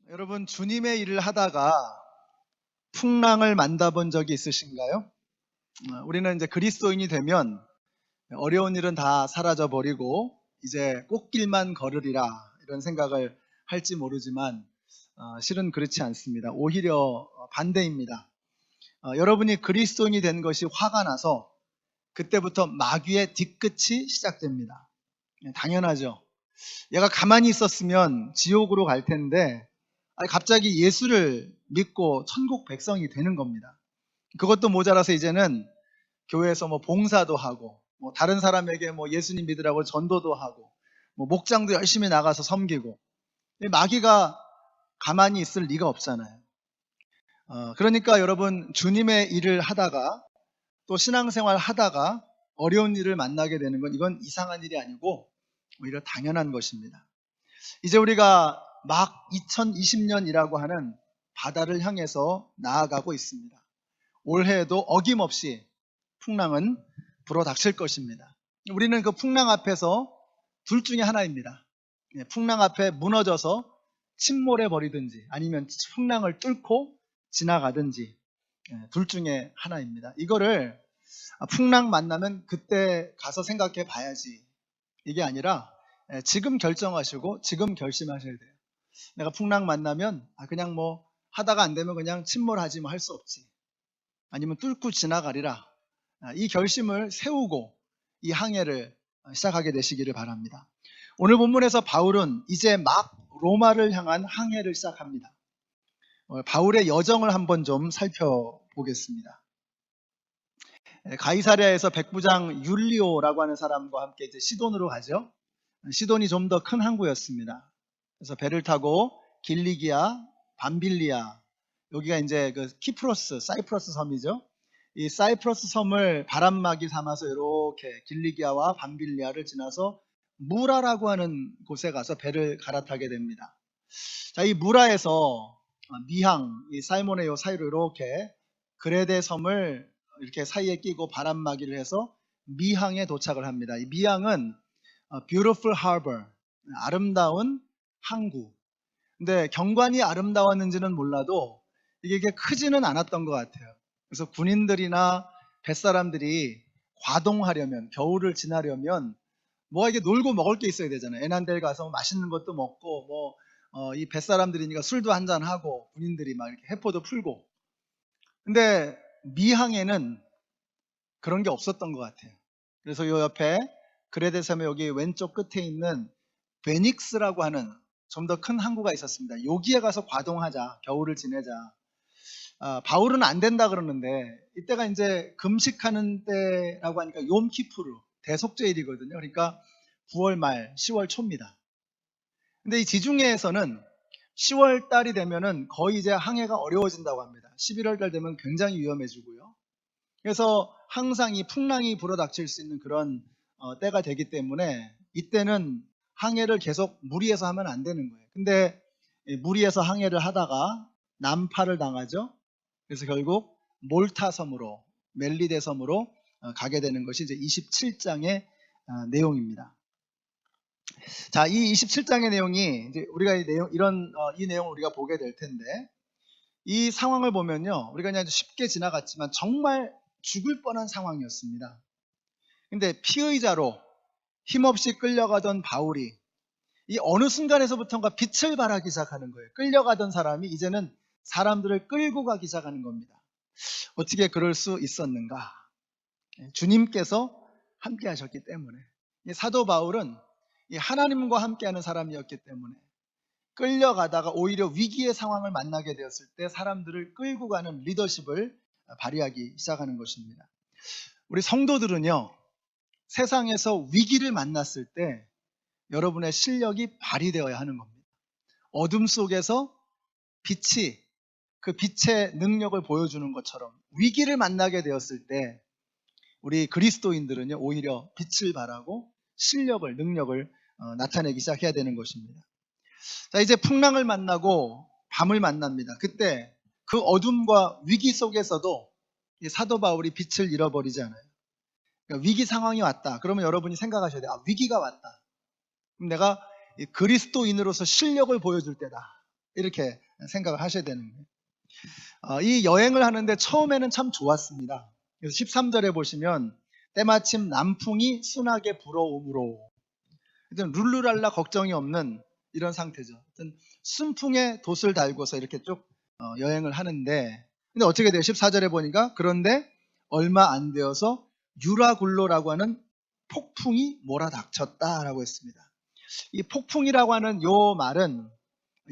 여러분, 주님의 일을 하다가 풍랑을 만나본 적이 있으신가요? 우리는 이제 그리스도인이 되면 어려운 일은 다 사라져 버리고 이제 꽃길만 걸으리라 이런 생각을 할지 모르지만 실은 그렇지 않습니다. 오히려 반대입니다. 여러분이 그리스도인이 된 것이 화가 나서 그때부터 마귀의 뒤끝이 시작됩니다. 당연하죠. 얘가 가만히 있었으면 지옥으로 갈 텐데 갑자기 예수를 믿고 천국 백성이 되는 겁니다. 그것도 모자라서 이제는 교회에서 봉사도 하고 다른 사람에게 예수님 믿으라고 전도도 하고 목장도 열심히 나가서 섬기고. 마귀가 가만히 있을 리가 없잖아요. 그러니까 여러분, 주님의 일을 하다가 또 신앙생활 하다가 어려운 일을 만나게 되는 건 이건 이상한 일이 아니고 오히려 당연한 것입니다. 이제 우리가 막 2020년이라고 하는 바다를 향해서 나아가고 있습니다. 올해에도 어김없이 풍랑은 불어닥칠 것입니다. 우리는 그 풍랑 앞에서 둘 중에 하나입니다. 풍랑 앞에 무너져서 침몰해 버리든지 아니면 풍랑을 뚫고 지나가든지 둘 중에 하나입니다. 이거를 풍랑 만나면 그때 가서 생각해 봐야지, 이게 아니라 지금 결정하시고 지금 결심하셔야 돼요. 내가 풍랑 만나면 그냥 하다가 안 되면 그냥 침몰하지 할 수 없지, 아니면 뚫고 지나가리라, 이 결심을 세우고 이 항해를 시작하게 되시기를 바랍니다. 오늘 본문에서 바울은 이제 막 로마를 향한 항해를 시작합니다. 바울의 여정을 한번 좀 살펴보겠습니다. 가이사랴에서 백부장 율리오라고 하는 사람과 함께 이제 시돈으로 가죠. 시돈이 좀 더 큰 항구였습니다. 그래서 배를 타고 길리기아, 밤빌리아, 여기가 이제 그 키프로스, 사이프러스 섬이죠. 이 사이프러스 섬을 바람막이 삼아서 이렇게 길리기아와 밤빌리아를 지나서 무라라고 하는 곳에 가서 배를 갈아타게 됩니다. 자, 이 무라에서 미항, 이 살모네요 사이로 이렇게 그레데 섬을 이렇게 사이에 끼고 바람막이를 해서 미항에 도착을 합니다. 이 미항은 beautiful harbor, 아름다운 항구. 근데 경관이 아름다웠는지는 몰라도 이게 크지는 않았던 것 같아요. 그래서 군인들이나 뱃사람들이 과동하려면, 겨울을 지나려면 이게 놀고 먹을 게 있어야 되잖아요. 애난데일 가서 맛있는 것도 먹고 이 뱃사람들이니까 술도 한잔하고 군인들이 막 이렇게 해포도 풀고. 근데 미항에는 그런 게 없었던 것 같아요. 그래서 요 옆에 그레데 섬의 여기 왼쪽 끝에 있는 베닉스라고 하는 좀 더 큰 항구가 있었습니다. 여기에 가서 과동하자, 겨울을 지내자. 바울은 안 된다 그러는데 이때가 이제 금식하는 때라고 하니까 욤키푸르, 대속죄일이거든요. 그러니까 9월 말, 10월 초입니다. 근데 이 지중해에서는 10월 달이 되면은 거의 이제 항해가 어려워진다고 합니다. 11월 달 되면 굉장히 위험해지고요. 그래서 항상 이 풍랑이 불어닥칠 수 있는 그런 때가 되기 때문에 이때는 항해를 계속 무리해서 하면 안 되는 거예요. 근데 무리해서 항해를 하다가 난파를 당하죠. 그래서 결국 몰타 섬으로, 멜리데 섬으로 가게 되는 것이 이제 27장의 내용입니다. 자, 이 27장의 내용이 이제 우리가 이 내용을 우리가 보게 될 텐데, 이 상황을 보면요, 우리가 그냥 쉽게 지나갔지만 정말 죽을 뻔한 상황이었습니다. 근데 피의자로 힘없이 끌려가던 바울이 이 어느 순간에서부터인가 빛을 발하기 시작하는 거예요. 끌려가던 사람이 이제는 사람들을 끌고 가기 시작하는 겁니다. 어떻게 그럴 수 있었는가? 주님께서 함께 하셨기 때문에. 사도 바울은 하나님과 함께하는 사람이었기 때문에 끌려가다가 오히려 위기의 상황을 만나게 되었을 때 사람들을 끌고 가는 리더십을 발휘하기 시작하는 것입니다. 우리 성도들은요, 세상에서 위기를 만났을 때 여러분의 실력이 발휘되어야 하는 겁니다. 어둠 속에서 빛이, 그 빛의 능력을 보여주는 것처럼 위기를 만나게 되었을 때 우리 그리스도인들은요, 오히려 빛을 발하고 실력을, 능력을 나타내기 시작해야 되는 것입니다. 자, 이제 풍랑을 만나고 밤을 만납니다. 그때 그 어둠과 위기 속에서도 사도 바울이 빛을 잃어버리지 않아요. 그러니까 위기 상황이 왔다. 그러면 여러분이 생각하셔야 돼요. 위기가 왔다. 그럼 내가 그리스도인으로서 실력을 보여줄 때다. 이렇게 생각을 하셔야 되는 거예요. 이 여행을 하는데 처음에는 참 좋았습니다. 그래서 13절에 보시면 때마침 남풍이 순하게 불어오므로, 룰루랄라 걱정이 없는 이런 상태죠. 순풍에 돛을 달고서 이렇게 쭉 여행을 하는데, 근데 어떻게 돼요? 14절에 보니까 그런데 얼마 안 되어서 유라굴로라고 하는 폭풍이 몰아닥쳤다라고 했습니다. 이 폭풍이라고 하는 요 말은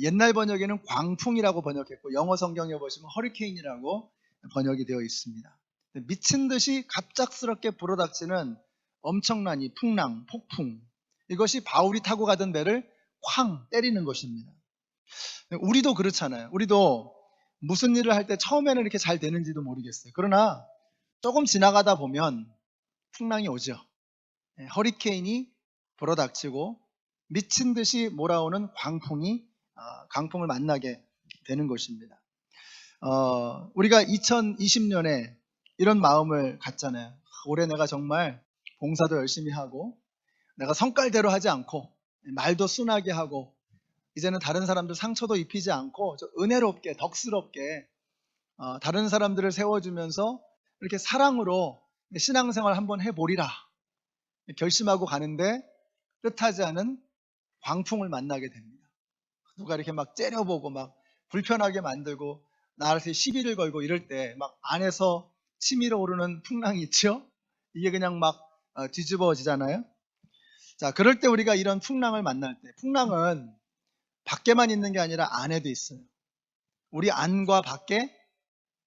옛날 번역에는 광풍이라고 번역했고, 영어 성경에 보시면 허리케인이라고 번역이 되어 있습니다. 미친 듯이 갑작스럽게 불어닥치는 엄청난 이 풍랑, 폭풍, 이것이 바울이 타고 가던 배를 쾅 때리는 것입니다. 우리도 그렇잖아요. 우리도 무슨 일을 할 때 처음에는 이렇게 잘 되는지도 모르겠어요. 그러나 조금 지나가다 보면 풍랑이 오죠. 허리케인이 불어닥치고 미친 듯이 몰아오는 강풍을 만나게 되는 것입니다. 우리가 2020년에 이런 마음을 갖잖아요. 올해 내가 정말 봉사도 열심히 하고, 내가 성깔대로 하지 않고, 말도 순하게 하고, 이제는 다른 사람들 상처도 입히지 않고 은혜롭게, 덕스럽게 다른 사람들을 세워주면서 이렇게 사랑으로 신앙생활 한번 해보리라 결심하고 가는데, 뜻하지 않은 광풍을 만나게 됩니다. 누가 이렇게 막 째려보고 막 불편하게 만들고 나한테 시비를 걸고 이럴 때 막 안에서 치밀어 오르는 풍랑이 있죠. 이게 그냥 막 뒤집어지잖아요. 자, 그럴 때 우리가 이런 풍랑을 만날 때, 풍랑은 밖에만 있는 게 아니라 안에도 있어요. 우리 안과 밖에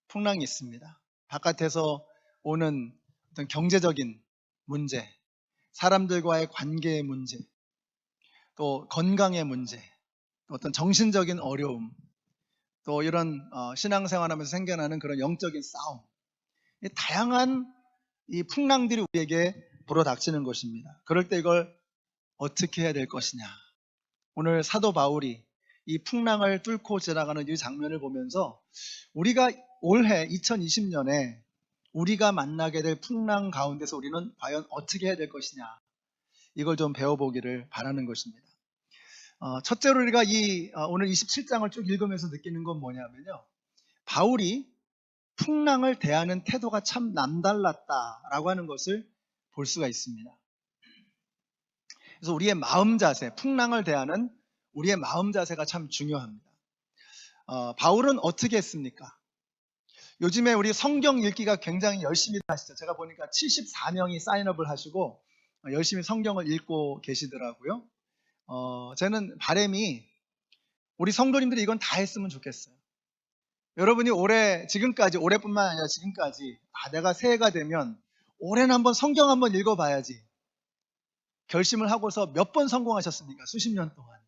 풍랑이 있습니다. 바깥에서 오는 어떤 경제적인 문제, 사람들과의 관계의 문제, 또 건강의 문제, 또 어떤 정신적인 어려움, 또 이런 신앙생활하면서 생겨나는 그런 영적인 싸움, 다양한 이 풍랑들이 우리에게 불어닥치는 것입니다. 그럴 때 이걸 어떻게 해야 될 것이냐. 오늘 사도 바울이 이 풍랑을 뚫고 지나가는 이 장면을 보면서 우리가 올해 2020년에 우리가 만나게 될 풍랑 가운데서 우리는 과연 어떻게 해야 될 것이냐, 이걸 좀 배워보기를 바라는 것입니다. 첫째로 우리가 오늘 27장을 쭉 읽으면서 느끼는 건 뭐냐면요, 바울이 풍랑을 대하는 태도가 참 남달랐다라고 하는 것을 볼 수가 있습니다. 그래서 우리의 마음 자세, 풍랑을 대하는 우리의 마음 자세가 참 중요합니다. 바울은 어떻게 했습니까? 요즘에 우리 성경 읽기가 굉장히 열심히 하시죠. 제가 보니까 74명이 사인업을 하시고 열심히 성경을 읽고 계시더라고요. 저는 바람이 우리 성도님들이 이건 다 했으면 좋겠어요. 여러분이 올해뿐만 아니라 지금까지 내가 새해가 되면 올해는 한번 성경 한번 읽어봐야지 결심을 하고서 몇 번 성공하셨습니까? 수십 년 동안.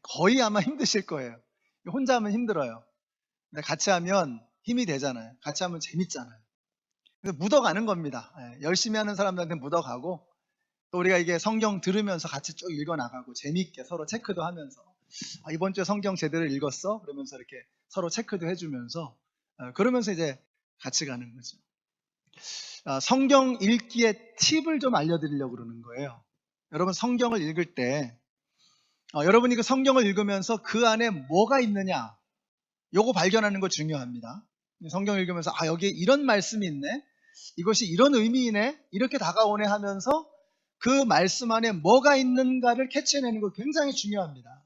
거의 아마 힘드실 거예요. 혼자 하면 힘들어요. 근데 같이 하면 힘이 되잖아요. 같이 하면 재밌잖아요. 그래서 묻어가는 겁니다. 열심히 하는 사람들한테 묻어가고, 또 우리가 이게 성경 들으면서 같이 쭉 읽어나가고 재미있게 서로 체크도 하면서 이번 주에 성경 제대로 읽었어? 그러면서 이렇게 서로 체크도 해주면서 그러면서 이제 같이 가는 거죠. 성경 읽기의 팁을 좀 알려드리려고 그러는 거예요. 여러분, 성경을 읽을 때 여러분이 그 성경을 읽으면서 그 안에 뭐가 있느냐, 요거 발견하는 거 중요합니다. 성경을 읽으면서 여기에 이런 말씀이 있네, 이것이 이런 의미이네, 이렇게 다가오네 하면서 그 말씀 안에 뭐가 있는가를 캐치해내는 거 굉장히 중요합니다.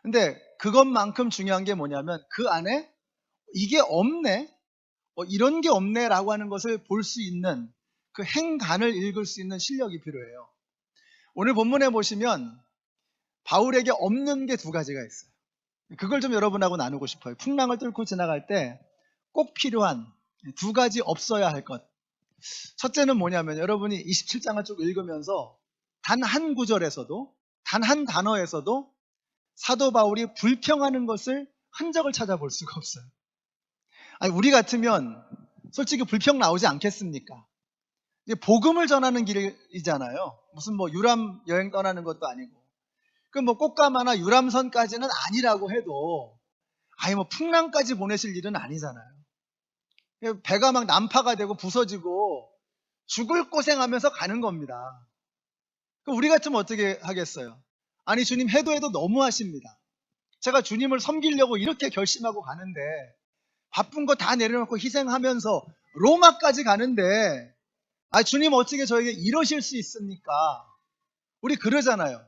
근데 그것만큼 중요한 게 뭐냐면 그 안에 이게 없네, 이런 게 없네 라고 하는 것을 볼 수 있는 그 행간을 읽을 수 있는 실력이 필요해요. 오늘 본문에 보시면 바울에게 없는 게 두 가지가 있어요. 그걸 좀 여러분하고 나누고 싶어요. 풍랑을 뚫고 지나갈 때 꼭 필요한 두 가지 없어야 할 것. 첫째는 뭐냐면, 여러분이 27장을 쭉 읽으면서 단 한 구절에서도, 단 한 단어에서도 사도 바울이 불평하는 것을 흔적을 찾아볼 수가 없어요. 우리 같으면 솔직히 불평 나오지 않겠습니까? 이게 복음을 전하는 길이잖아요. 무슨 유람 여행 떠나는 것도 아니고. 꽃가마나 유람선까지는 아니라고 해도 풍랑까지 보내실 일은 아니잖아요. 배가 막 난파가 되고 부서지고 죽을 고생하면서 가는 겁니다. 그럼 우리 같으면 어떻게 하겠어요? 주님, 해도 너무 하십니다. 제가 주님을 섬기려고 이렇게 결심하고 가는데, 바쁜 거 다 내려놓고 희생하면서 로마까지 가는데, 주님 어떻게 저에게 이러실 수 있습니까? 우리 그러잖아요.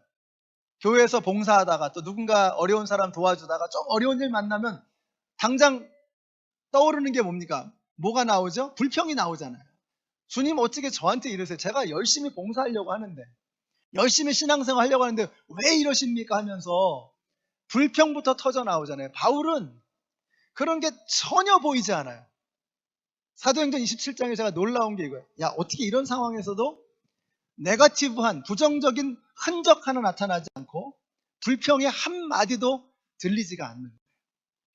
교회에서 봉사하다가 또 누군가 어려운 사람 도와주다가 좀 어려운 일 만나면 당장 떠오르는 게 뭡니까? 뭐가 나오죠? 불평이 나오잖아요. 주님 어떻게 저한테 이러세요? 제가 열심히 봉사하려고 하는데, 열심히 신앙생활 하려고 하는데 왜 이러십니까? 하면서 불평부터 터져 나오잖아요. 바울은 그런 게 전혀 보이지 않아요. 사도행전 27장에 제가 놀라운 게 이거예요. 야, 어떻게 이런 상황에서도 네거티브한 부정적인 흔적 하나 나타나지 않고 불평의 한마디도 들리지가 않는 거예요.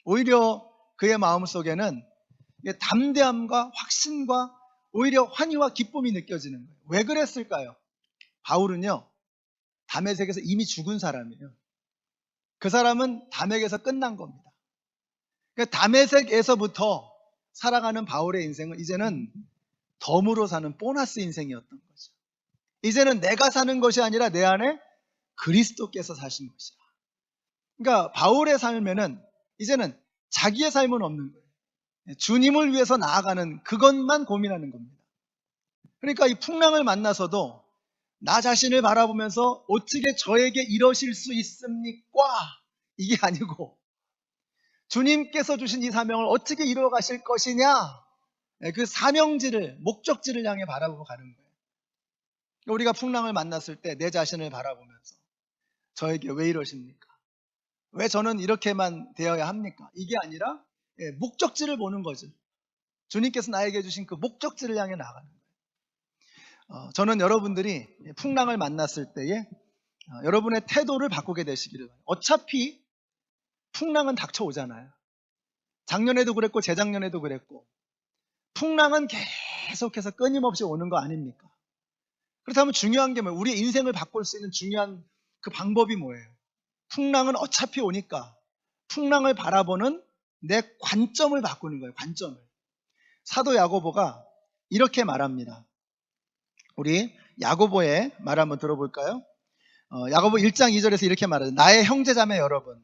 오히려 그의 마음속에는 담대함과 확신과 오히려 환희와 기쁨이 느껴지는 거예요. 왜 그랬을까요? 바울은요, 다메섹에서 이미 죽은 사람이에요. 그 사람은 다메섹에서 끝난 겁니다. 그러니까 다메섹에서부터 살아가는 바울의 인생은 이제는 덤으로 사는 보너스 인생이었던 거죠. 이제는 내가 사는 것이 아니라 내 안에 그리스도께서 사신 것이다. 그러니까 바울의 삶에는 이제는 자기의 삶은 없는 거예요. 주님을 위해서 나아가는 그것만 고민하는 겁니다. 그러니까 이 풍랑을 만나서도 나 자신을 바라보면서 어떻게 저에게 이러실 수 있습니까? 이게 아니고 주님께서 주신 이 사명을 어떻게 이루어 가실 것이냐, 그 사명지를, 목적지를 향해 바라보고 가는 거예요. 우리가 풍랑을 만났을 때 내 자신을 바라보면서 저에게 왜 이러십니까? 왜 저는 이렇게만 되어야 합니까? 이게 아니라 목적지를 보는 거죠. 주님께서 나에게 주신 그 목적지를 향해 나가는 거예요. 저는 여러분들이 풍랑을 만났을 때에 여러분의 태도를 바꾸게 되시기를 바랍니다. 어차피 풍랑은 닥쳐오잖아요. 작년에도 그랬고 재작년에도 그랬고 풍랑은 계속해서 끊임없이 오는 거 아닙니까? 그렇다면 중요한 게 뭐예요? 우리의 인생을 바꿀 수 있는 중요한 그 방법이 뭐예요? 풍랑은 어차피 오니까 풍랑을 바라보는 내 관점을 바꾸는 거예요. 관점을. 사도 야고보가 이렇게 말합니다. 우리 야고보의 말 한번 들어볼까요? 야고보 1장 2절에서 이렇게 말해요. 나의 형제자매 여러분,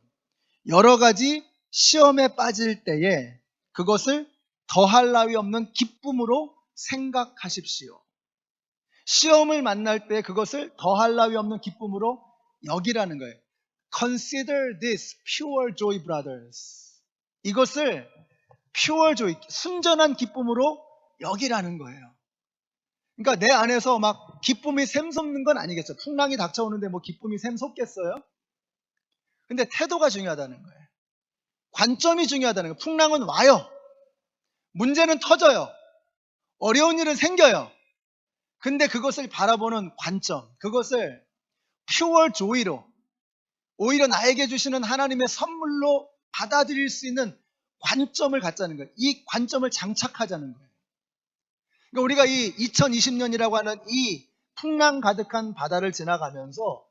여러 가지 시험에 빠질 때에 그것을 더할 나위 없는 기쁨으로 생각하십시오. 시험을 만날 때 그것을 더할 나위 없는 기쁨으로 여기라는 거예요. Consider this pure joy, brothers. 이것을 pure joy, 순전한 기쁨으로 여기라는 거예요. 그러니까 내 안에서 막 기쁨이 샘솟는 건 아니겠죠. 풍랑이 닥쳐오는데 뭐 기쁨이 샘솟겠어요? 근데 태도가 중요하다는 거예요. 관점이 중요하다는 거예요. 풍랑은 와요. 문제는 터져요. 어려운 일은 생겨요. 근데 그것을 바라보는 관점, 그것을 pure joy로, 오히려 나에게 주시는 하나님의 선물로 받아들일 수 있는 관점을 갖자는 거예요. 이 관점을 장착하자는 거예요. 그러니까 우리가 이 2020년이라고 하는 이 풍랑 가득한 바다를 지나가면서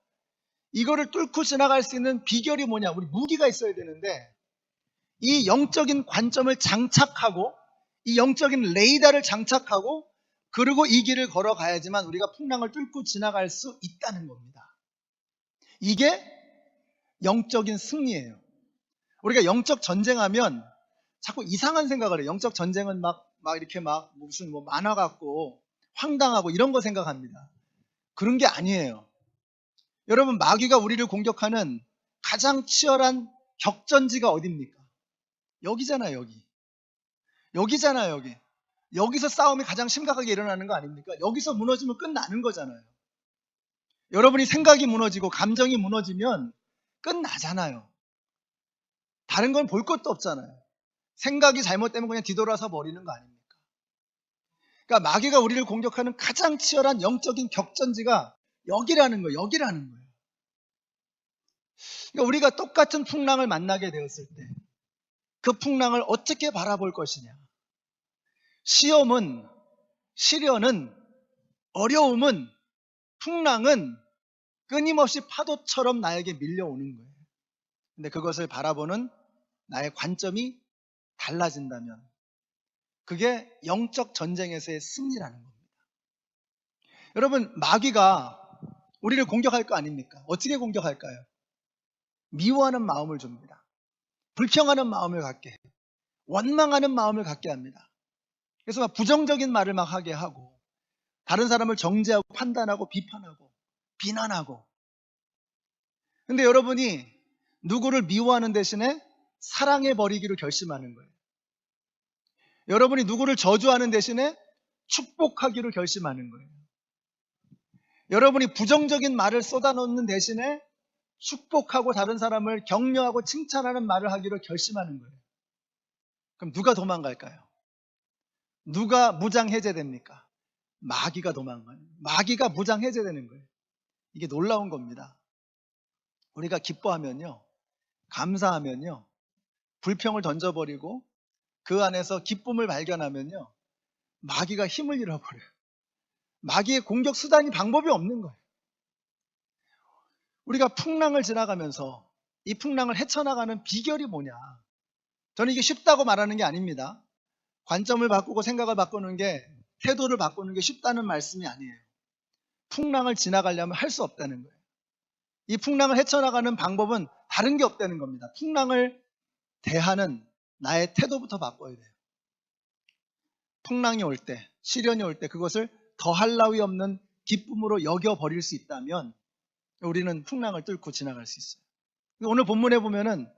이거를 뚫고 지나갈 수 있는 비결이 뭐냐? 우리 무기가 있어야 되는데 이 영적인 관점을 장착하고 이 영적인 레이더를 장착하고 그리고 이 길을 걸어가야지만 우리가 풍랑을 뚫고 지나갈 수 있다는 겁니다. 이게 영적인 승리예요. 우리가 영적 전쟁하면 자꾸 이상한 생각을 해요. 영적 전쟁은 막 이렇게 무슨 만화 같고 황당하고 이런 거 생각합니다. 그런 게 아니에요. 여러분, 마귀가 우리를 공격하는 가장 치열한 격전지가 어디입니까? 여기잖아요, 여기. 여기잖아요, 여기. 여기서 싸움이 가장 심각하게 일어나는 거 아닙니까? 여기서 무너지면 끝나는 거잖아요. 여러분이 생각이 무너지고 감정이 무너지면 끝나잖아요. 다른 건 볼 것도 없잖아요. 생각이 잘못되면 그냥 뒤돌아서 버리는 거 아닙니까? 그러니까 마귀가 우리를 공격하는 가장 치열한 영적인 격전지가 여기라는 거예요. 여기라는 거예요. 그러니까 우리가 똑같은 풍랑을 만나게 되었을 때 그 풍랑을 어떻게 바라볼 것이냐. 시험은, 시련은, 어려움은, 풍랑은 끊임없이 파도처럼 나에게 밀려오는 거예요. 근데 그것을 바라보는 나의 관점이 달라진다면 그게 영적 전쟁에서의 승리라는 겁니다. 여러분, 마귀가 우리를 공격할 거 아닙니까? 어떻게 공격할까요? 미워하는 마음을 줍니다. 불평하는 마음을 갖게 해요. 원망하는 마음을 갖게 합니다. 그래서 막 부정적인 말을 막 하게 하고, 다른 사람을 정죄하고 판단하고 비판하고 비난하고. 근데 여러분이 누구를 미워하는 대신에 사랑해 버리기로 결심하는 거예요. 여러분이 누구를 저주하는 대신에 축복하기로 결심하는 거예요. 여러분이 부정적인 말을 쏟아놓는 대신에 축복하고 다른 사람을 격려하고 칭찬하는 말을 하기로 결심하는 거예요. 그럼 누가 도망갈까요? 누가 무장 해제됩니까? 마귀가 도망가요. 마귀가 무장 해제되는 거예요. 이게 놀라운 겁니다. 우리가 기뻐하면요, 감사하면요, 불평을 던져버리고 그 안에서 기쁨을 발견하면요, 마귀가 힘을 잃어버려요. 마귀의 공격 수단이 방법이 없는 거예요. 우리가 풍랑을 지나가면서 이 풍랑을 헤쳐나가는 비결이 뭐냐? 저는 이게 쉽다고 말하는 게 아닙니다. 관점을 바꾸고 생각을 바꾸는 게, 태도를 바꾸는 게 쉽다는 말씀이 아니에요. 풍랑을 지나가려면 할 수 없다는 거예요. 이 풍랑을 헤쳐나가는 방법은 다른 게 없다는 겁니다. 풍랑을 대하는 나의 태도부터 바꿔야 돼요. 풍랑이 올 때, 시련이 올 때 그것을 더할 나위 없는 기쁨으로 여겨버릴 수 있다면 우리는 풍랑을 뚫고 지나갈 수 있어요. 오늘 본문에 보면은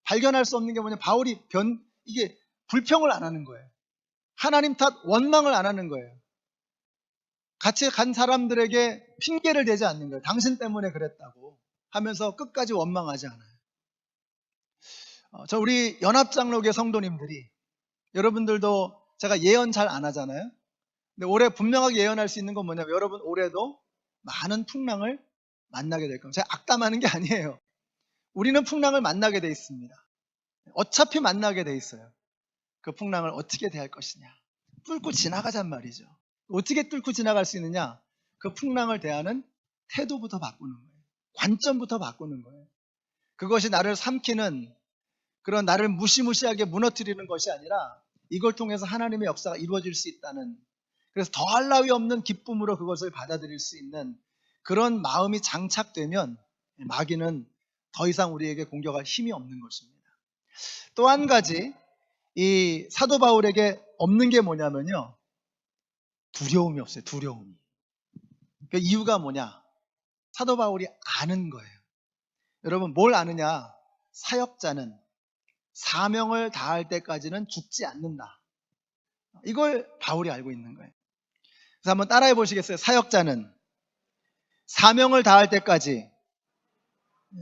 발견할 수 없는 게 뭐냐, 바울이 이게 불평을 안 하는 거예요. 하나님 탓, 원망을 안 하는 거예요. 같이 간 사람들에게 핑계를 대지 않는 거예요. 당신 때문에 그랬다고 하면서 끝까지 원망하지 않아요. 우리 연합장로교 성도님들이, 여러분들도 제가 예언 잘 안 하잖아요. 근데 올해 분명하게 예언할 수 있는 건 뭐냐면, 여러분 올해도 많은 풍랑을 만나게 될 겁니다. 제가 악담하는 게 아니에요. 우리는 풍랑을 만나게 돼 있습니다. 어차피 만나게 돼 있어요. 그 풍랑을 어떻게 대할 것이냐, 뚫고 지나가잔 말이죠. 어떻게 뚫고 지나갈 수 있느냐? 그 풍랑을 대하는 태도부터 바꾸는 거예요. 관점부터 바꾸는 거예요. 그것이 나를 삼키는, 그런 나를 무시무시하게 무너뜨리는 것이 아니라 이걸 통해서 하나님의 역사가 이루어질 수 있다는, 그래서 더할 나위 없는 기쁨으로 그것을 받아들일 수 있는 그런 마음이 장착되면 마귀는 더 이상 우리에게 공격할 힘이 없는 것입니다. 또 한 가지, 이 사도 바울에게 없는 게 뭐냐면요, 두려움이 없어요. 두려움이. 그 이유가 뭐냐? 사도 바울이 아는 거예요. 여러분, 뭘 아느냐? 사역자는 사명을 다할 때까지는 죽지 않는다. 이걸 바울이 알고 있는 거예요. 그래서 한번 따라해 보시겠어요? 사역자는 사명을 다할 때까지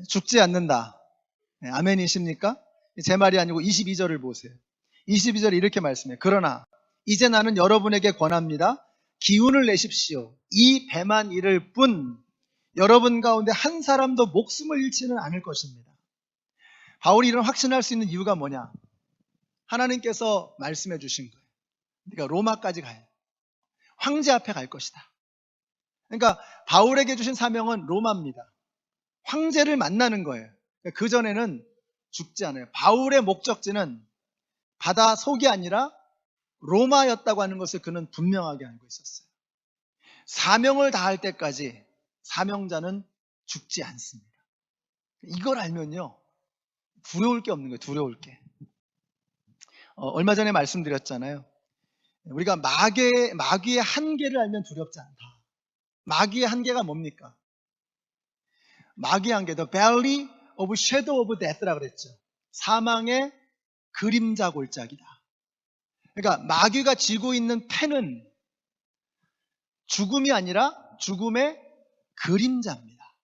죽지 않는다. 네, 아멘이십니까? 제 말이 아니고 22절을 보세요. 22절에 이렇게 말씀해요. 그러나 이제 나는 여러분에게 권합니다. 기운을 내십시오. 이 배만 이를 뿐 여러분 가운데 한 사람도 목숨을 잃지는 않을 것입니다. 바울이 이런 확신할 수 있는 이유가 뭐냐? 하나님께서 말씀해 주신 거예요. 그러니까 로마까지 가요. 황제 앞에 갈 것이다. 그러니까 바울에게 주신 사명은 로마입니다. 황제를 만나는 거예요. 그 전에는 죽지 않아요. 바울의 목적지는 바다 속이 아니라 로마였다고 하는 것을 그는 분명하게 알고 있었어요. 사명을 다할 때까지 사명자는 죽지 않습니다. 이걸 알면요, 두려울 게 없는 거예요. 두려울 게. 얼마 전에 말씀드렸잖아요. 우리가 마귀의 한계를 알면 두렵지 않다. 마귀의 한계가 뭡니까? 마귀의 한계, the valley of shadow of death라고 그랬죠. 사망의 그림자 골짜기다. 그러니까 마귀가 쥐고 있는 패는 죽음이 아니라 죽음의 그림자입니다.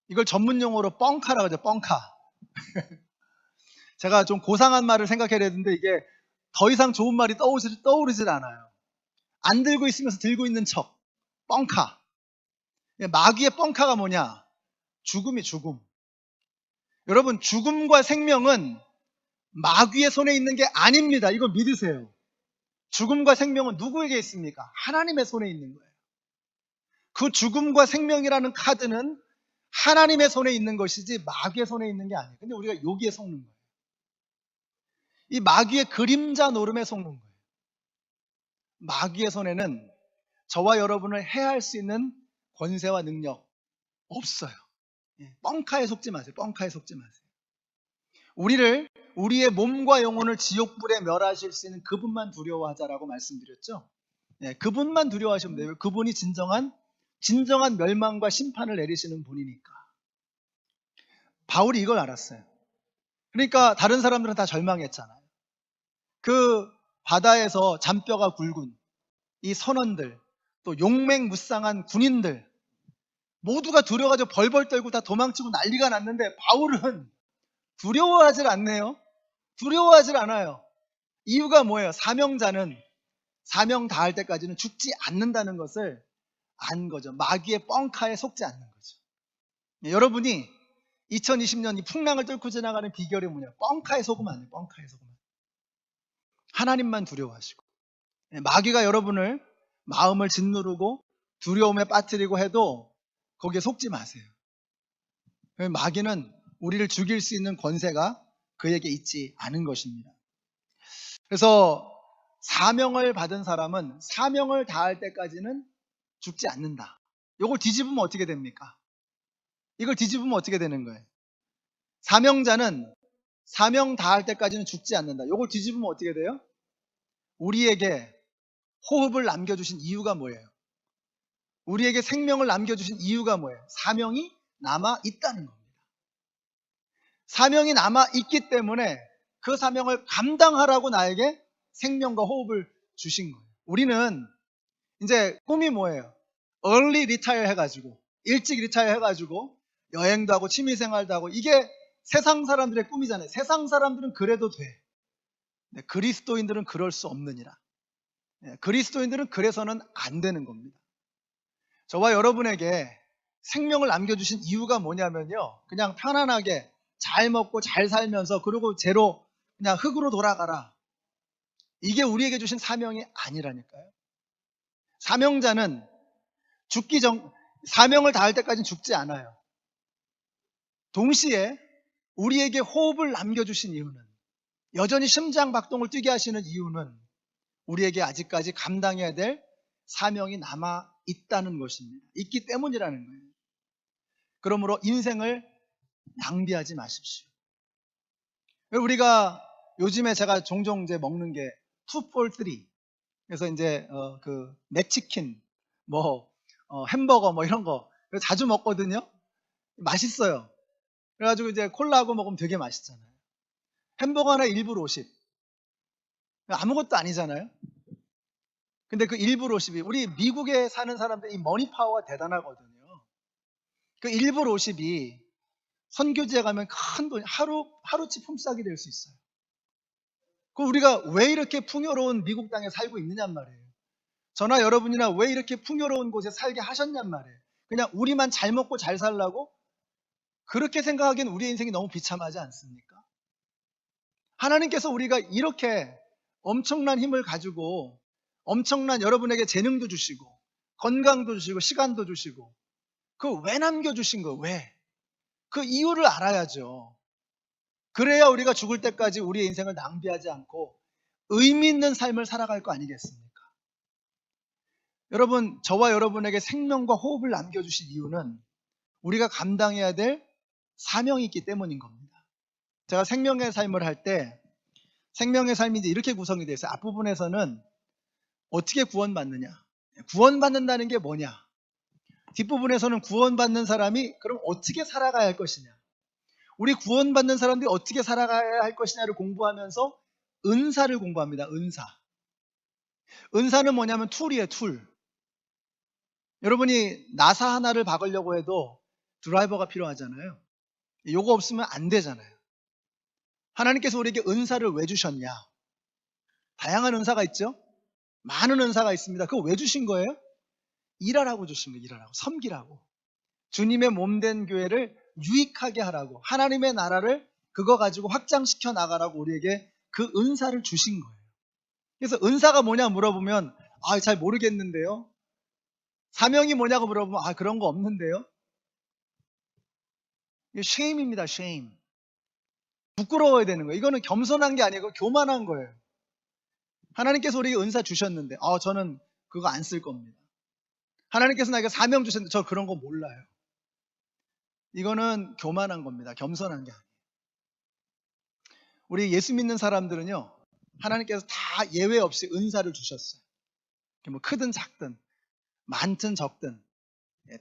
이걸 전문 용어로 뻥카라고 하죠. 뻥카. 제가 좀 고상한 말을 생각해야 되는데 이게 더 이상 좋은 말이 떠오르질 않아요. 안 들고 있으면서 들고 있는 척. 뻥카. 마귀의 뻥카가 뭐냐? 죽음이 죽음. 여러분, 죽음과 생명은 마귀의 손에 있는 게 아닙니다. 이거 믿으세요. 죽음과 생명은 누구에게 있습니까? 하나님의 손에 있는 거예요. 그 죽음과 생명이라는 카드는 하나님의 손에 있는 것이지 마귀의 손에 있는 게 아니에요. 근데 우리가 여기에 속는 거예요. 이 마귀의 그림자 노름에 속는 거예요. 마귀의 손에는 저와 여러분을 해할 수 있는 권세와 능력 없어요. 뻥카에 속지 마세요. 뻥카에 속지 마세요. 우리의 몸과 영혼을 지옥불에 멸하실 수 있는 그분만 두려워하자라고 말씀드렸죠. 네, 그분만 두려워하시면 돼요. 그분이 진정한 멸망과 심판을 내리시는 분이니까. 바울이 이걸 알았어요. 그러니까 다른 사람들은 다 절망했잖아요. 그 바다에서 잔뼈가 굵은 이 선원들, 또 용맹무쌍한 군인들 모두가 두려워가지고 벌벌 떨고 다 도망치고 난리가 났는데 바울은 두려워하질 않네요. 두려워하질 않아요. 이유가 뭐예요? 사명자는 사명 다할 때까지는 죽지 않는다는 것을 안 거죠. 마귀의 뻥카에 속지 않는 거죠. 네, 여러분이 2020년 이 풍랑을 뚫고 지나가는 비결이 뭐냐? 뻥카에 속으면 안 돼요. 뻥카에 속으면. 하나님만 두려워하시고. 네, 마귀가 여러분을 마음을 짓누르고 두려움에 빠뜨리고 해도 거기에 속지 마세요. 마귀는 우리를 죽일 수 있는 권세가 그에게 있지 않은 것입니다. 그래서 사명을 받은 사람은 사명을 다할 때까지는 죽지 않는다. 이걸 뒤집으면 어떻게 됩니까? 이걸 뒤집으면 어떻게 되는 거예요? 사명자는 사명 다할 때까지는 죽지 않는다. 이걸 뒤집으면 어떻게 돼요? 우리에게 호흡을 남겨주신 이유가 뭐예요? 우리에게 생명을 남겨주신 이유가 뭐예요? 사명이 남아 있다는 겁니다. 사명이 남아 있기 때문에 그 사명을 감당하라고 나에게 생명과 호흡을 주신 거예요. 우리는 이제 꿈이 뭐예요? early retire 해가지고 일찍 리타이어 해가지고 여행도 하고 취미생활도 하고 이게 세상 사람들의 꿈이잖아요. 세상 사람들은 그래도 돼. 네, 그리스도인들은 그럴 수 없느니라. 네, 그리스도인들은 그래서는 안 되는 겁니다. 저와 여러분에게 생명을 남겨주신 이유가 뭐냐면요. 그냥 편안하게 잘 먹고 잘 살면서 그리고 제로 그냥 흙으로 돌아가라. 이게 우리에게 주신 사명이 아니라니까요. 사명자는 사명을 다할 때까지는 죽지 않아요. 동시에 우리에게 호흡을 남겨주신 이유는, 여전히 심장박동을 뛰게 하시는 이유는 우리에게 아직까지 감당해야 될 사명이 남아 있다는 것입니다. 있기 때문이라는 거예요. 그러므로 인생을 낭비하지 마십시오. 우리가 요즘에 제가 종종 이제 먹는 게 2 for 3. 그래서 이제 그 맥치킨, 햄버거 이런 거 자주 먹거든요. 맛있어요. 그래가지고 이제 콜라하고 먹으면 되게 맛있잖아요. 햄버거 하나 1불 50. 아무것도 아니잖아요. 근데 그 1불 50이 우리 미국에 사는 사람들 이 머니 파워가 대단하거든요. 그 1불 50이 선교지에 가면 큰 돈, 하루치 품삯이 될 수 있어요. 그 우리가 왜 이렇게 풍요로운 미국 땅에 살고 있느냔 말이에요. 저나 여러분이나 왜 이렇게 풍요로운 곳에 살게 하셨냔 말이에요. 그냥 우리만 잘 먹고 잘 살라고? 그렇게 생각하기엔 우리 인생이 너무 비참하지 않습니까? 하나님께서 우리가 이렇게 엄청난 힘을 가지고 엄청난 여러분에게 재능도 주시고 건강도 주시고 시간도 주시고 그 왜 남겨주신 거예요? 왜? 그 이유를 알아야죠. 그래야 우리가 죽을 때까지 우리의 인생을 낭비하지 않고 의미 있는 삶을 살아갈 거 아니겠습니까? 여러분, 저와 여러분에게 생명과 호흡을 남겨주신 이유는 우리가 감당해야 될 사명이 있기 때문인 겁니다. 제가 생명의 삶을 할 때 생명의 삶이 이제 이렇게 구성이 되어 있어요. 앞부분에서는 어떻게 구원받느냐, 구원받는다는 게 뭐냐, 뒷부분에서는 구원받는 사람이 그럼 어떻게 살아가야 할 것이냐, 우리 구원받는 사람들이 어떻게 살아가야 할 것이냐를 공부하면서 은사를 공부합니다. 은사는 뭐냐면 툴이에요. 툴. 여러분이 나사 하나를 박으려고 해도 드라이버가 필요하잖아요. 요거 없으면 안 되잖아요. 하나님께서 우리에게 은사를 왜 주셨냐? 다양한 은사가 있죠. 많은 은사가 있습니다. 그거 왜 주신 거예요? 일하라고 주신 거예요. 일하라고, 섬기라고. 주님의 몸된 교회를 유익하게 하라고, 하나님의 나라를 그거 가지고 확장시켜 나가라고 우리에게 그 은사를 주신 거예요. 그래서 은사가 뭐냐 물어보면 잘 모르겠는데요. 사명이 뭐냐고 물어보면 그런 거 없는데요. 이게 shame입니다. shame. 부끄러워야 되는 거예요. 이거는 겸손한 게 아니고 교만한 거예요. 하나님께서 우리에게 은사 주셨는데 저는 그거 안 쓸 겁니다. 하나님께서 나에게 사명 주셨는데 저 그런 거 몰라요. 이거는 교만한 겁니다. 겸손한 게 아니에요. 우리 예수 믿는 사람들은요, 하나님께서 다 예외 없이 은사를 주셨어요. 뭐 크든 작든 많든 적든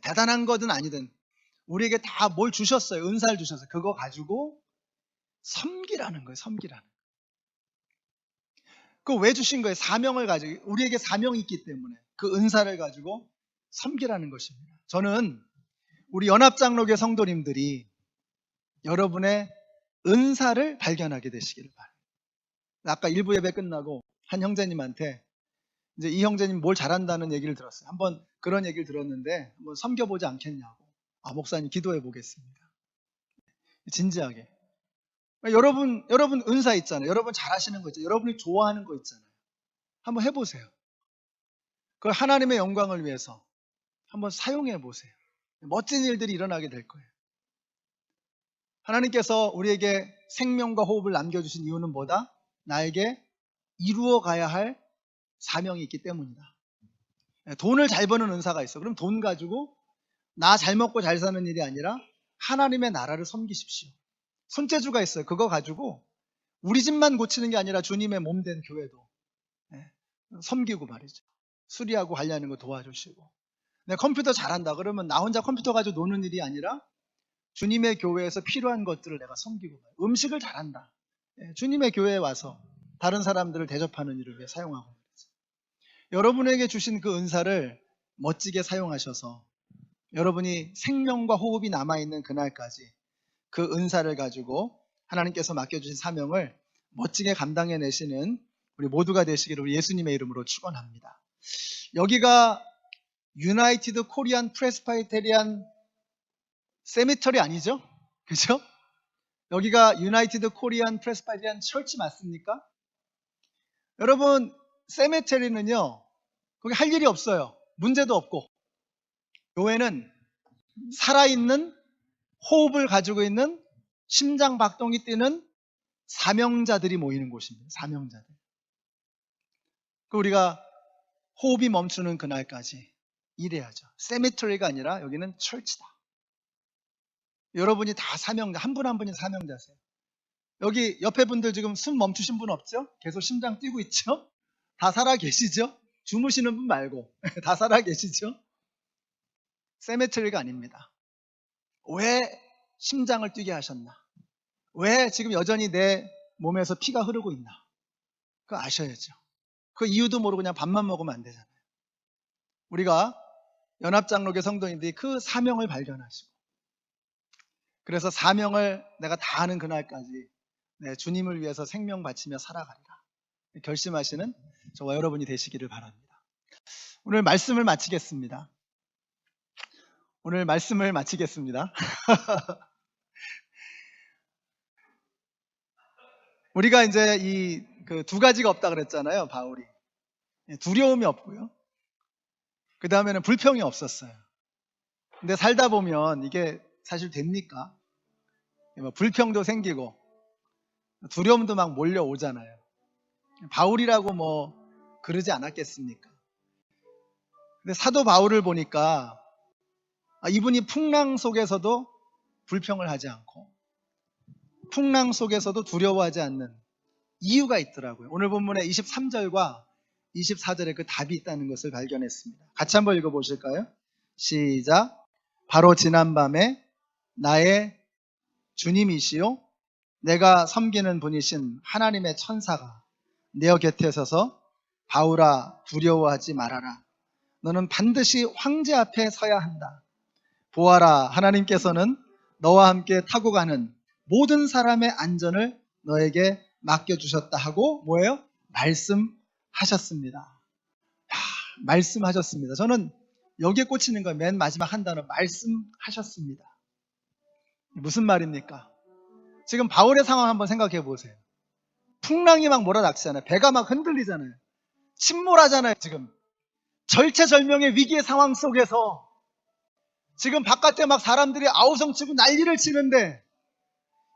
대단한 거든 아니든 우리에게 다 뭘 주셨어요. 은사를 주셨어요. 그거 가지고 섬기라는 거예요. 섬기라는 거예요. 그거 왜 주신 거예요? 사명을 가지고, 우리에게 사명이 있기 때문에 그 은사를 가지고 섬기라는 것입니다. 저는 우리 연합장로교 성도님들이 여러분의 은사를 발견하게 되시기를 바랍니다. 아까 일부 예배 끝나고 한 형제님한테 이제 이 형제님 뭘 잘한다는 얘기를 들었어요. 한번 그런 얘기를 들었는데 한번 섬겨보지 않겠냐고. 목사님 기도해 보겠습니다. 진지하게. 여러분 은사 있잖아요. 여러분 잘하시는 거 있잖아요. 여러분이 좋아하는 거 있잖아요. 한번 해보세요. 그걸 하나님의 영광을 위해서 한번 사용해 보세요. 멋진 일들이 일어나게 될 거예요. 하나님께서 우리에게 생명과 호흡을 남겨주신 이유는 뭐다? 나에게 이루어 가야 할 사명이 있기 때문이다. 돈을 잘 버는 은사가 있어. 그럼 돈 가지고 나 잘 먹고 잘 사는 일이 아니라 하나님의 나라를 섬기십시오. 손재주가 있어요. 그거 가지고 우리 집만 고치는 게 아니라 주님의 몸 된 교회도 섬기고 말이죠. 수리하고 관리하는 거 도와주시고. 내가 컴퓨터 잘한다 그러면 나 혼자 컴퓨터 가지고 노는 일이 아니라 주님의 교회에서 필요한 것들을 내가 섬기고 말이죠. 음식을 잘한다. 주님의 교회에 와서 다른 사람들을 대접하는 일을 위해 사용하고 말이죠. 여러분에게 주신 그 은사를 멋지게 사용하셔서 여러분이 생명과 호흡이 남아있는 그날까지 그 은사를 가지고 하나님께서 맡겨주신 사명을 멋지게 감당해내시는 우리 모두가 되시기를 우리 예수님의 이름으로 축원합니다. 여기가 유나이티드 코리안 프레스바이테리안 세미터리 아니죠? 그죠? 여기가 유나이티드 코리안 프레스바이테리안 철치 맞습니까? 여러분, 세미터리는요, 거기 할 일이 없어요. 문제도 없고. 교회는 살아있는 호흡을 가지고 있는 심장 박동이 뛰는 사명자들이 모이는 곳입니다. 사명자들. 우리가 호흡이 멈추는 그날까지 일해야죠. 세미터리가 아니라 여기는 철치다. 여러분이 다 사명자, 한 분 한 분이 사명자세요. 여기 옆에 분들 지금 숨 멈추신 분 없죠? 계속 심장 뛰고 있죠? 다 살아 계시죠? 주무시는 분 말고 다 살아 계시죠? 세미터리가 아닙니다. 왜 심장을 뛰게 하셨나? 왜 지금 여전히 내 몸에서 피가 흐르고 있나? 그거 아셔야죠. 그 이유도 모르고 그냥 밥만 먹으면 안 되잖아요. 우리가 연합장로교 성도님들이 그 사명을 발견하시고, 그래서 사명을 내가 다 하는 그날까지 주님을 위해서 생명 바치며 살아가리라 결심하시는 저와 여러분이 되시기를 바랍니다. 오늘 말씀을 마치겠습니다. 우리가 이제 이 두 가지가 없다 그랬잖아요. 바울이 두려움이 없고요. 그 다음에는 불평이 없었어요. 근데 살다 보면 이게 사실 됩니까? 불평도 생기고 두려움도 막 몰려오잖아요. 바울이라고 뭐 그러지 않았겠습니까? 근데 사도 바울을 보니까 이분이 풍랑 속에서도 불평을 하지 않고 풍랑 속에서도 두려워하지 않는 이유가 있더라고요. 오늘 본문에 23절과 24절에 그 답이 있다는 것을 발견했습니다. 같이 한번 읽어보실까요? 시작. 바로 지난밤에 나의 주님이시요 내가 섬기는 분이신 하나님의 천사가 내 곁에 서서 바울아 두려워하지 말아라. 너는 반드시 황제 앞에 서야 한다. 보아라, 하나님께서는 너와 함께 타고 가는 모든 사람의 안전을 너에게 맡겨주셨다 하고 뭐예요? 말씀하셨습니다. 말씀하셨습니다. 저는 여기에 꽂히는 거예요. 맨 마지막 한 단어 말씀하셨습니다. 무슨 말입니까? 지금 바울의 상황 한번 생각해 보세요. 풍랑이 막 몰아닥치잖아요. 배가 막 흔들리잖아요. 침몰하잖아요. 지금 절체절명의 위기의 상황 속에서 지금 바깥에 막 사람들이 아우성치고 난리를 치는데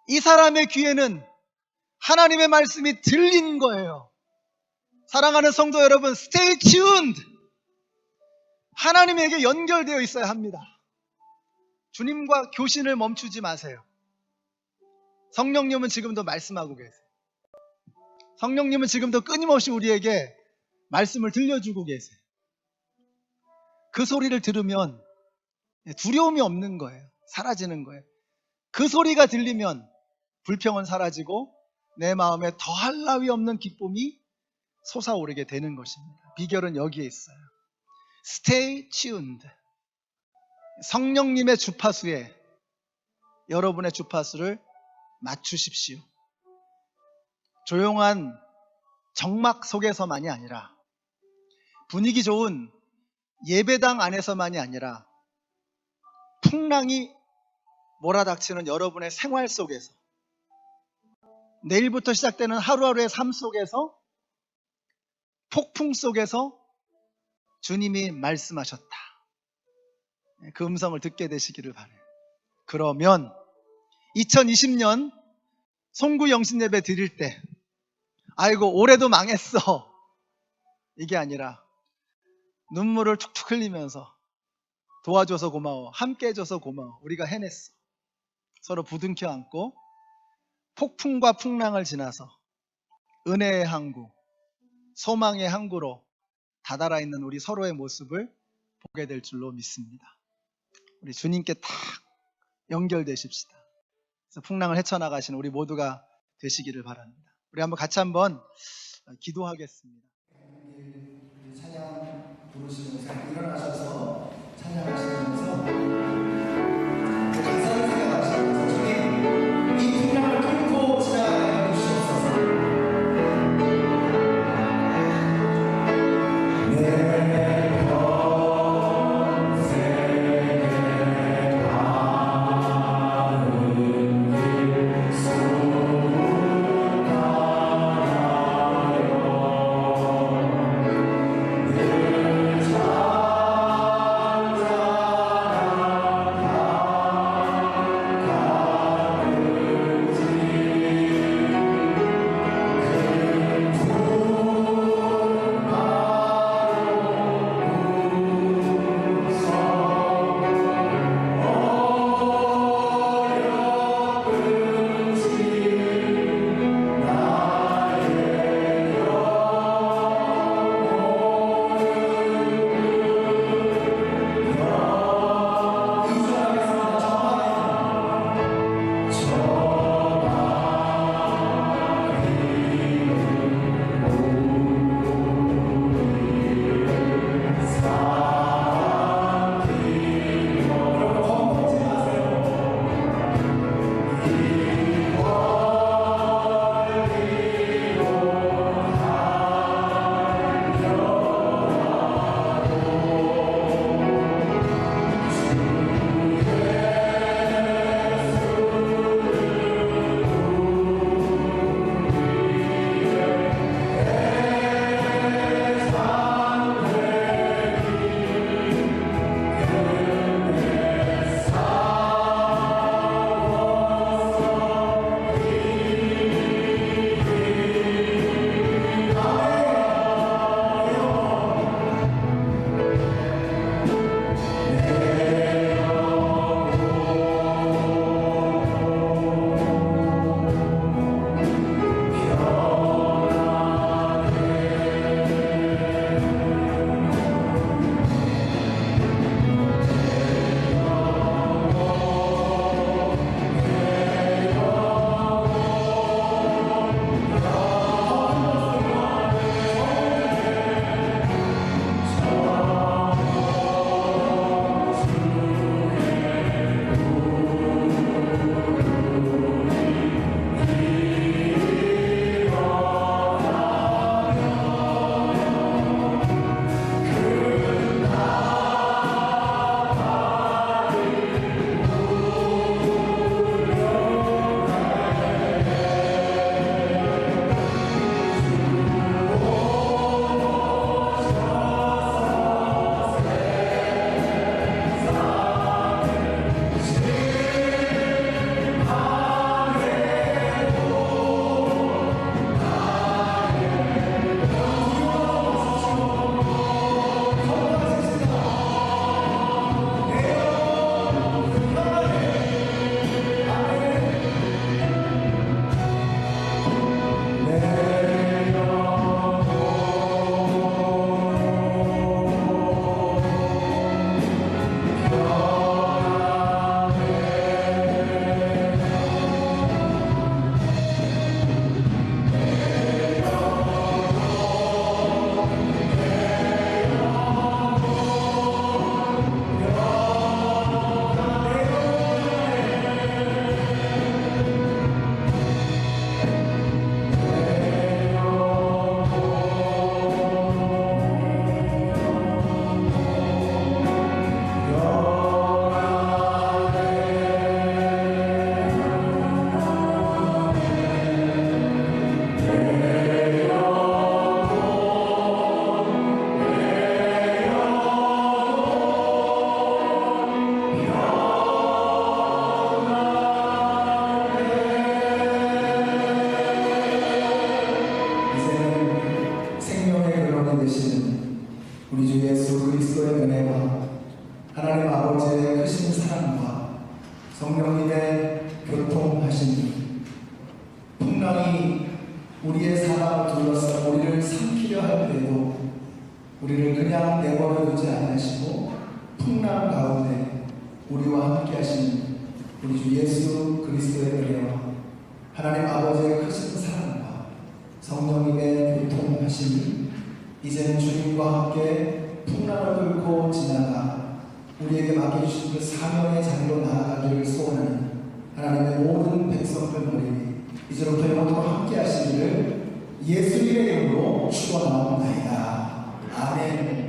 이 사람의 귀에는 하나님의 말씀이 들린 거예요. 사랑하는 성도 여러분, stay tuned. 하나님에게 연결되어 있어야 합니다. 주님과 교신을 멈추지 마세요. 성령님은 지금도 말씀하고 계세요. 성령님은 지금도 끊임없이 우리에게 말씀을 들려주고 계세요. 그 소리를 들으면 두려움이 없는 거예요. 사라지는 거예요. 그 소리가 들리면 불평은 사라지고 내 마음에 더할 나위 없는 기쁨이 솟아오르게 되는 것입니다. 비결은 여기에 있어요. Stay tuned. 성령님의 주파수에 여러분의 주파수를 맞추십시오. 조용한 정막 속에서만이 아니라, 분위기 좋은 예배당 안에서만이 아니라, 풍랑이 몰아닥치는 여러분의 생활 속에서, 내일부터 시작되는 하루하루의 삶 속에서, 폭풍 속에서 주님이 말씀하셨다. 그 음성을 듣게 되시기를 바라요. 그러면 2020년 송구 영신 예배 드릴 때 아이고 올해도 망했어 이게 아니라 눈물을 툭툭 흘리면서 도와줘서 고마워, 함께 해줘서 고마워, 우리가 해냈어, 서로 부둥켜 안고 폭풍과 풍랑을 지나서 은혜의 항구, 소망의 항구로 다다라 있는 우리 서로의 모습을 보게 될 줄로 믿습니다. 우리 주님께 딱 연결되십시다. 그래서 풍랑을 헤쳐나가시는 우리 모두가 되시기를 바랍니다. 우리 같이 한번 기도하겠습니다. 찬양 부르시면서 일어나셔서 찬양하시면서 감사를 생각하시면서 주님 이 풍랑을 뚫고 지나가게 해주시옵소서. 자 예수 그리스도의 은혜와 하나님 아버지의 크신 사랑과 성령님의 교통하심이 풍랑이 우리의 사랑을 둘러싸 우리를 삼키려 할 때도 우리를 그냥 내버려 두지 않으시고 풍랑 가운데 우리와 함께 하시는 우리 주 예수 그리스도의 은혜와 하나님 아버지의 크신 사랑과 성령님의 교통하심이 이제는 주님과 함께 풍랑을 뚫고 지나가 우리에게 맡겨주신 그 사명의 자리로 나아가기를 소원하는 하나님의 모든 백성들 머리니 이제부터 영원토록 함께 하시기를 예수님의 이름으로 축원하옵나이다. 아멘.